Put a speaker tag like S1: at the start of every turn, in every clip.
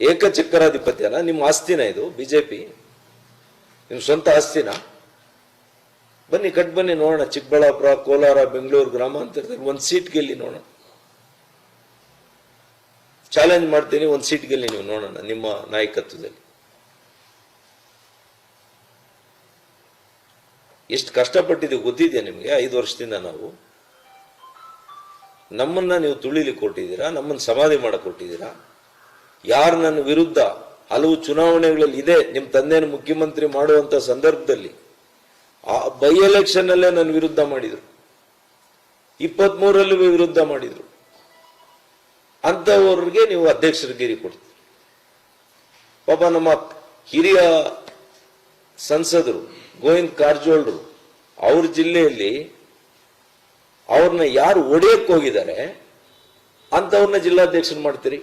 S1: ಏಕಚಕ್ರಾಧಿಪತ್ಯನ ನಿಮ್ಮ ಆಸ್ತಿನ ಇದು ಬಿಜೆಪಿ ನಿಮ್ಮ ಸ್ವಂತ ಆಸ್ತಿನ? ಬನ್ನಿ ಕಟ್ ಬನ್ನಿ ನೋಡೋಣ. ಚಿಕ್ಕಬಳ್ಳಾಪುರ, ಕೋಲಾರ, ಬೆಂಗಳೂರು ಗ್ರಾಮಾಂತರದಲ್ಲಿ ಒಂದು ಸೀಟ್ ಗೆಲ್ಲಿ ನೋಡೋಣ. ಚಾಲೆಂಜ್ ಮಾಡ್ತೀನಿ, ಒಂದು ಸೀಟ್ ಗೆಲ್ಲಿ ನೀವು ನೋಡೋಣ ನಿಮ್ಮ ನಾಯಕತ್ವದಲ್ಲಿ. ಎಷ್ಟು ಕಷ್ಟಪಟ್ಟಿದ್ದೀವಿ ಗೊತ್ತಿದೆಯಾ ನಿಮಗೆ? 5 ವರ್ಷದಿಂದ ನಾವು ನಮ್ಮನ್ನ ನೀವು ತುಳಿಲಿಕ್ಕೆ ಕೊಟ್ಟಿದ್ದೀರಾ, ನಮ್ಮನ್ನು ಸಮಾಧಿ ಮಾಡಕ್ ಕೊಟ್ಟಿದ್ದೀರಾ. ಯಾರು ನನ್ನ ವಿರುದ್ಧ ಹಲವು ಚುನಾವಣೆಗಳಲ್ಲಿ ಇದೆ, ನಿಮ್ಮ ತಂದೆಯನ್ನು ಮುಖ್ಯಮಂತ್ರಿ ಮಾಡುವಂತ ಸಂದರ್ಭದಲ್ಲಿ ಆ ಬೈ ಎಲೆಕ್ಷನ್ ಅಲ್ಲೇ ನನ್ನ ವಿರುದ್ಧ ಮಾಡಿದ್ರು, 23ರಲ್ಲೂ ವಿರುದ್ಧ ಮಾಡಿದ್ರು. ಅಂತವರಿಗೆ ನೀವು ಅಧ್ಯಕ್ಷರಿಗೇರಿ ಕೊಡ್ತೀರಿ. ಪಾಪ ನಮ್ಮ ಹಿರಿಯ ಸಂಸದರು ಗೋವಿಂದ್ ಕಾರಜೋಳರು ಅವ್ರ ಜಿಲ್ಲೆಯಲ್ಲಿ ಅವ್ರನ್ನ ಯಾರು ಒಡೆಯಕ್ಕೆ ಹೋಗಿದ್ದಾರೆ ಅಂತವ್ರನ್ನ ಜಿಲ್ಲಾಧ್ಯಕ್ಷರು ಮಾಡ್ತೀರಿ.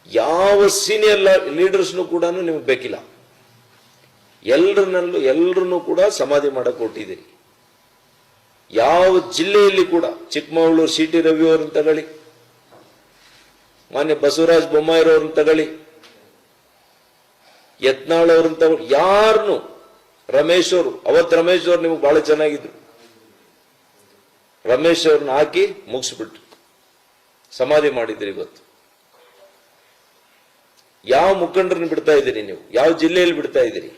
S1: ಯಾವ ಸೀನಿಯರ್ ಲೀಡರ್ಸ್ನು ಕೂಡ ನಿಮ್ಗೆ ಬೇಕಿಲ್ಲ. ಎಲ್ಲರನ್ನೂ ಕೂಡ ಸಮಾಧಿ ಮಾಡಕ್ ಕೊಟ್ಟಿದ್ದೀರಿ. ಯಾವ ಜಿಲ್ಲೆಯಲ್ಲಿ ಕೂಡ ಚಿಕ್ಕಮಗಳೂರು ಸಿ ಟಿ ರವಿ ಅವ್ರನ್ನ ತಗೊಳ್ಳಿ, ಮಾನ್ಯ ಬಸವರಾಜ ಬೊಮ್ಮಾಯಿರವ್ರನ್ನ ತಗೊಳ್ಳಿ, ಯತ್ನಾಳ್ ಅವ್ರನ್ನ ತಗೊಳ್ಳಿ, ಯಾರನ್ನು ರಮೇಶ್ ಅವರು, ಅವತ್ತು ರಮೇಶ್ ಅವ್ರು ನಿಮ್ಗೆ ಬಹಳ ಚೆನ್ನಾಗಿದ್ರು. ರಮೇಶ್ ಅವ್ರನ್ನ ಹಾಕಿ ಮುಗಿಸ್ಬಿಟ್ಟು ಸಮಾಧಿ ಮಾಡಿದ್ರಿ. ಇವತ್ತು ಯಾವ ಮುಖಂಡರನ್ನ ಬಿಡ್ತಾ ಇದ್ದೀರಿ ನೀವು? ಯಾವ ಜಿಲ್ಲೆಯಲ್ಲಿ ಬಿಡ್ತಾ ಇದ್ದೀರಿ?